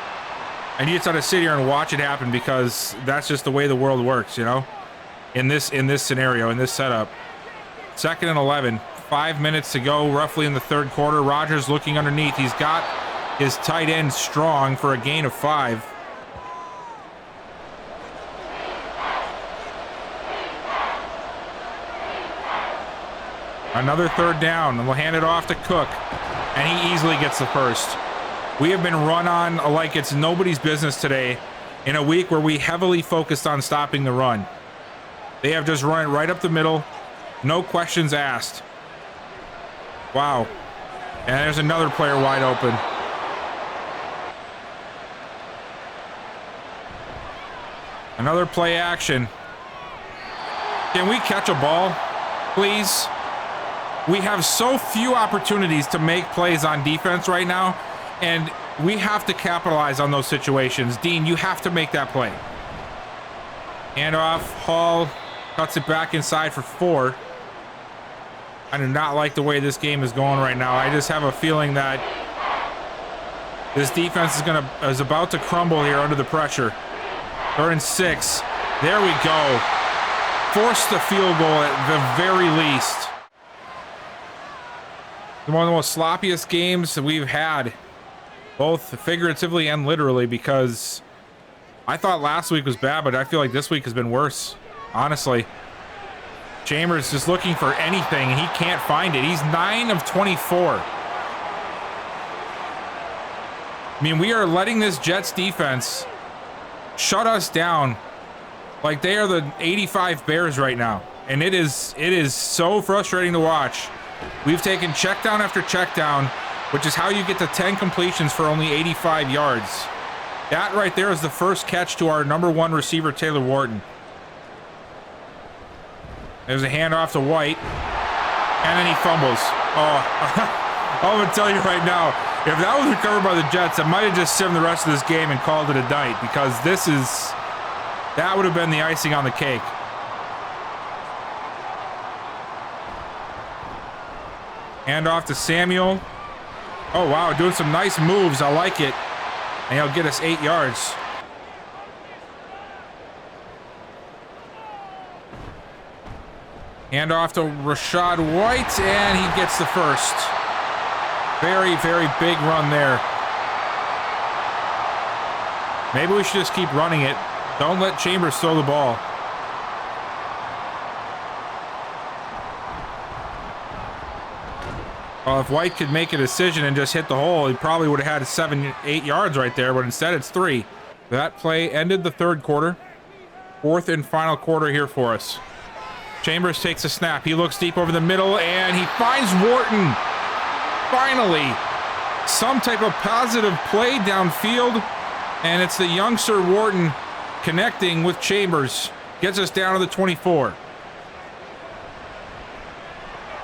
and you just have to sit here and watch it happen because that's just the way the world works, you know. In this scenario, in this setup. 2nd and 11, 5 minutes to go, roughly in the 3rd quarter. Rodgers looking underneath. He's got his tight end strong for a gain of 5. Another 3rd down, and we'll hand it off to Cook, and he easily gets the first. We have been run on like it's nobody's business today in a week where we heavily focused on stopping the run. They have just run it right up the middle, no questions asked. Wow. And there's another player wide open. Another play action. Can we catch a ball, please? We have so few opportunities to make plays on defense right now, and we have to capitalize on those situations. Dean, you have to make that play. Handoff, Hall cuts it back inside for 4. I do not like the way this game is going right now. I just have a feeling that this defense is about to crumble here under the pressure. 3rd and 6. There we go. Force the field goal at the very least. One of the most sloppiest games that we've had, both figuratively and literally, because I thought last week was bad, but I feel like this week has been worse, honestly. Chambers just looking for anything, and he can't find it. He's 9 of 24. I mean, we are letting this Jets defense shut us down like they are the 85 Bears right now, and it is so frustrating to watch. We've taken check down after check down, which is how you get to 10 completions for only 85 yards. That right there is the first catch to our #1 receiver, Taylor Wharton. There's a handoff to White, and then he fumbles. Oh, I'm gonna tell you right now, if that was recovered by the Jets, I might have just simmed the rest of this game and called it a night, because that would have been the icing on the cake. Hand off to Samuel. Oh, wow, doing some nice moves. I like it. And he'll get us 8 yards. Hand off to Rachaad White, and he gets the first. Very, very big run there. Maybe we should just keep running it. Don't let Chambers throw the ball. Well, if White could make a decision and just hit the hole, he probably would have had 7, 8 yards right there, but instead it's 3. That play ended the 3rd quarter. 4th and final quarter here for us. Chambers takes a snap. He looks deep over the middle, and he finds Wharton. Finally, some type of positive play downfield, and it's the youngster Wharton connecting with Chambers. Gets us down to the 24.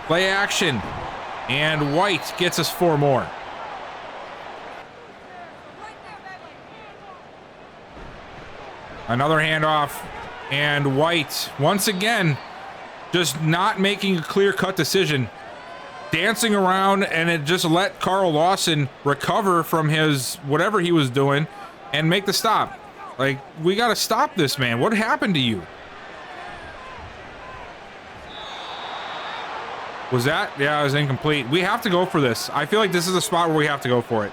Play action. And White gets us 4 more. Another handoff. And White, once again, just not making a clear-cut decision. Dancing around, and it just let Carl Lawson recover from his whatever he was doing and make the stop. Like, we got to stop this, man. What happened to you? Was that? Yeah, it was incomplete. We have to go for this. I feel like this is a spot where we have to go for it.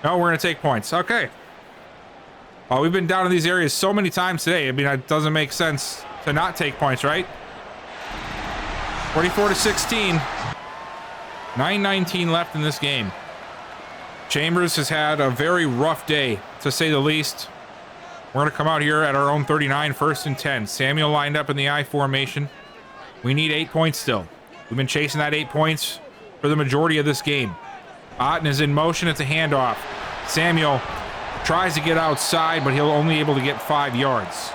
No, we're going to take points. Okay. Well, we've been down in these areas so many times today. I mean, it doesn't make sense to not take points, right? 44-16. 9:19 left in this game. Chambers has had a very rough day, to say the least. We're going to come out here at our own 39, 1st and 10. Samuel lined up in the I formation. We need 8 points still. We've been chasing that 8 points for the majority of this game. Otten is in motion. It's a handoff. Samuel tries to get outside, but he'll only able to get 5 yards.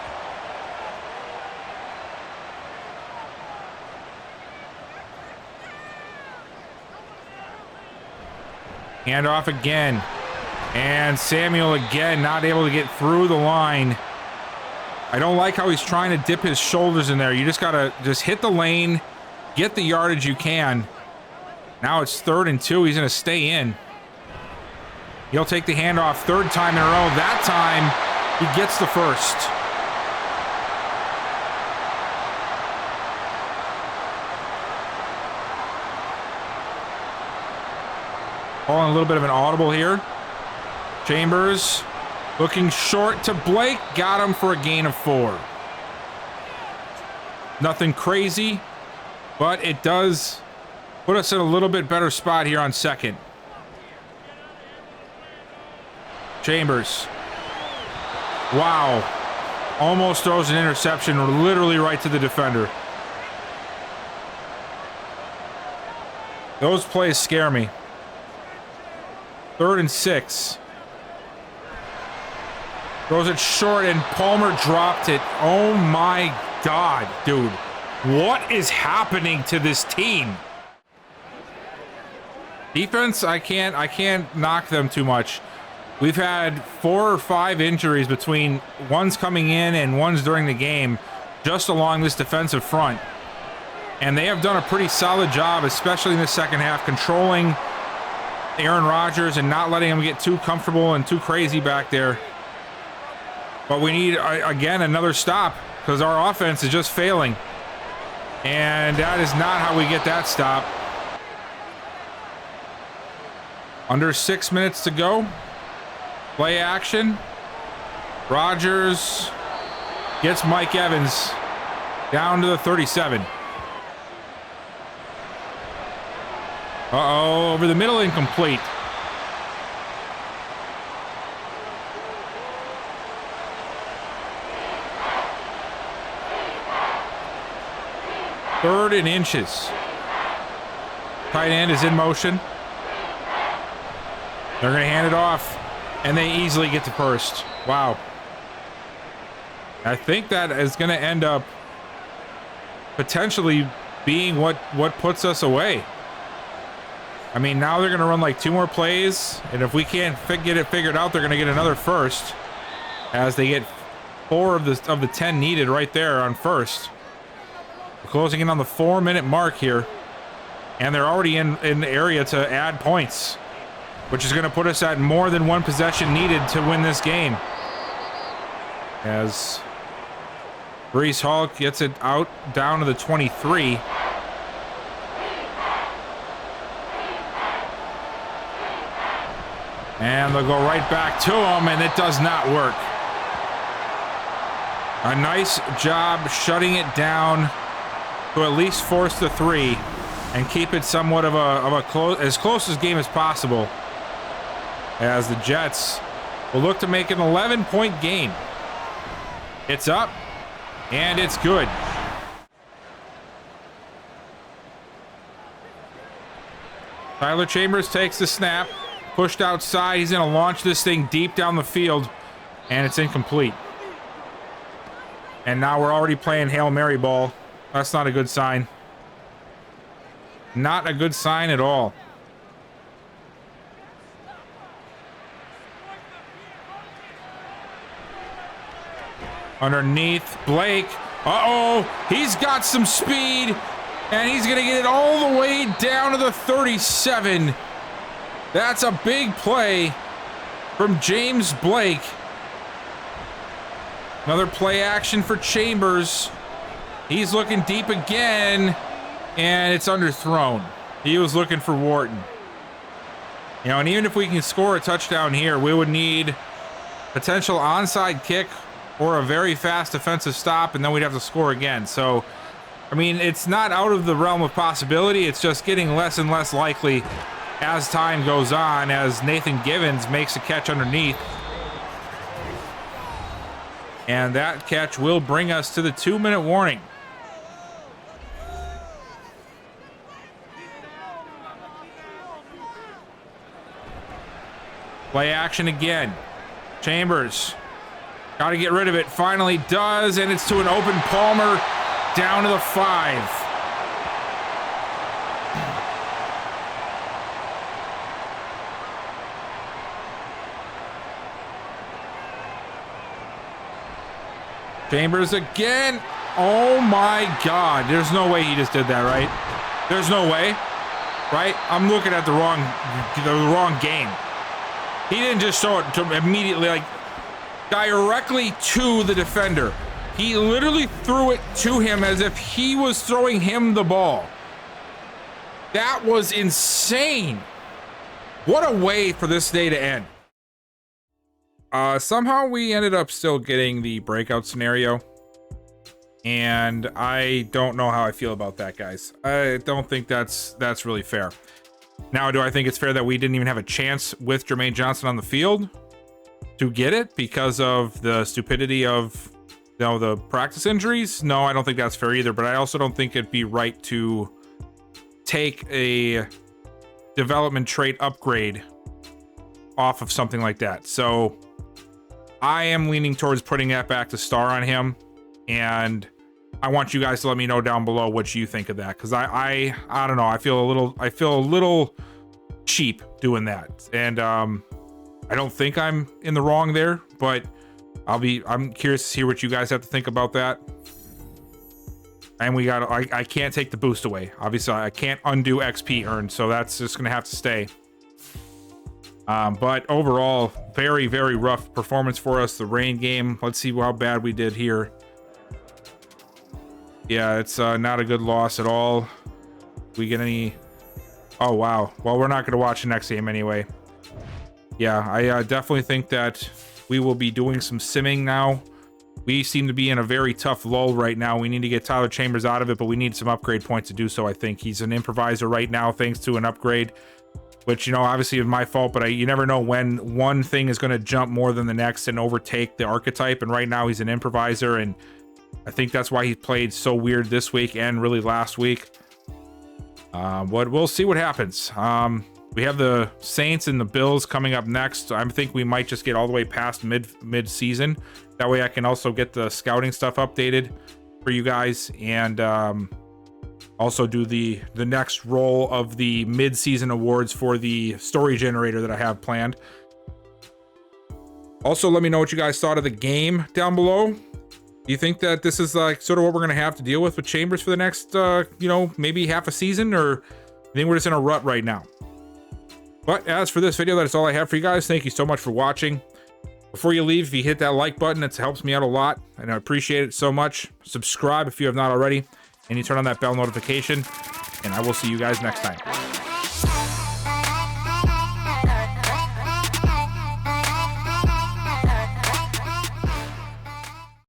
Handoff again. And Samuel again not able to get through the line. I don't like how he's trying to dip his shoulders in there. You just gotta hit the lane, get the yardage you can. Now it's 3rd and 2. He's gonna stay in. He'll take the handoff 3rd time in a row. That time he gets the 1st. Calling a little bit of an audible here. Chambers looking short to Blake. Got him for a gain of 4. Nothing crazy, but it does put us in a little bit better spot here on 2nd. Chambers. Wow. Almost throws an interception literally right to the defender. Those plays scare me. 3rd and 6. Throws it short, and Palmer dropped it. Oh my God, dude. What is happening to this team? Defense, I can't knock them too much. We've had 4 or 5 injuries between ones coming in and ones during the game just along this defensive front. And they have done a pretty solid job, especially in the second half, controlling Aaron Rodgers and not letting him get too comfortable and too crazy back there. But we need, again, another stop because our offense is just failing. And that is not how we get that stop. Under 6 minutes to go. Play action. Rodgers gets Mike Evans down to the 37. Uh-oh, over the middle, incomplete. Third and inches. Tight end is in motion. They're going to hand it off, and they easily get to 1st. Wow. I think that is going to end up potentially being what puts us away. I mean, now they're going to run like 2 more plays, and if we can't get it figured out, they're going to get another 1st as they get 4 of the 10 needed right there on 1st. We're closing in on the 4-minute mark here, and they're already in the area to add points, which is going to put us at more than 1 possession needed to win this game. As Breece Hall gets it out down to the 23. And they'll go right back to him, and it does not work. A nice job shutting it down to at least force the 3 and keep it somewhat of a as close as game as possible, as the Jets will look to make an 11-point game. It's up, and it's good. Tyler Chambers takes the snap. Pushed outside. He's going to launch this thing deep down the field, and it's incomplete. And now we're already playing Hail Mary ball. That's not a good sign. Not a good sign at all. Underneath, Blake Uh-oh, he's got some speed, and he's gonna get it all the way down to the 37. That's a big play from James Blake. Another play action for Chambers. He's looking deep again, and it's underthrown. He was looking for Wharton. You know, and even if we can score a touchdown here, we would need potential onside kick or a very fast defensive stop, and then we'd have to score again. So, I mean, it's not out of the realm of possibility. It's just getting less and less likely as time goes on, as Nathan Givens makes a catch underneath. And that catch will bring us to the 2-minute warning. Play action again. Chambers. Got to get rid of it. Finally does, and it's to an open Palmer down to the 5. Chambers again. Oh my God. There's no way he just did that, right? There's no way, right? I'm looking at the wrong game. He didn't just throw it to immediately, like, directly to the defender. He literally threw it to him as if he was throwing him the ball. That was insane. What a way for this day to end. Somehow we ended up still getting the breakout scenario, and I don't know how I feel about that, guys. I don't think that's really fair. Now, do I think it's fair that we didn't even have a chance with Jermaine Johnson on the field to get it because of the stupidity of, you know, the practice injuries? No, I don't think that's fair either, but I also don't think it'd be right to take a development trait upgrade off of something like that. So I am leaning towards putting that back to star on him, and I want you guys to let me know down below what you think of that, because I don't know, I feel a little cheap doing that, and I don't think I'm in the wrong there, but I'm curious to hear what you guys have to think about that. And I can't take the boost away. Obviously, I can't undo XP earned, so that's just gonna have to stay. But overall, very, very rough performance for us. The rain game. Let's see how bad we did here. Yeah, it's not a good loss at all. We get any... Oh, wow. Well, we're not going to watch the next game anyway. Yeah, I definitely think that we will be doing some simming now. We seem to be in a very tough lull right now. We need to get Tyler Chambers out of it, but we need some upgrade points to do so, I think. He's an improviser right now, thanks to an upgrade, which, you know, obviously is my fault, but you never know when one thing is going to jump more than the next and overtake the archetype, and right now he's an improviser, and I think that's why he played so weird this week and really last week. But we'll see what happens. We have the Saints and the Bills coming up next. I think we might just get all the way past mid-season. That way I can also get the scouting stuff updated for you guys, and also do the next roll of the mid-season awards for the story generator that I have planned. Also, let me know what you guys thought of the game down below. Do you think that this is like sort of what we're going to have to deal with Chambers for the next, you know, maybe half a season, or you think we're just in a rut right now? But as for this video, that's all I have for you guys. Thank you so much for watching. Before you leave, if you hit that like button, it helps me out a lot, and I appreciate it so much. Subscribe if you have not already, and you turn on that bell notification, and I will see you guys next time.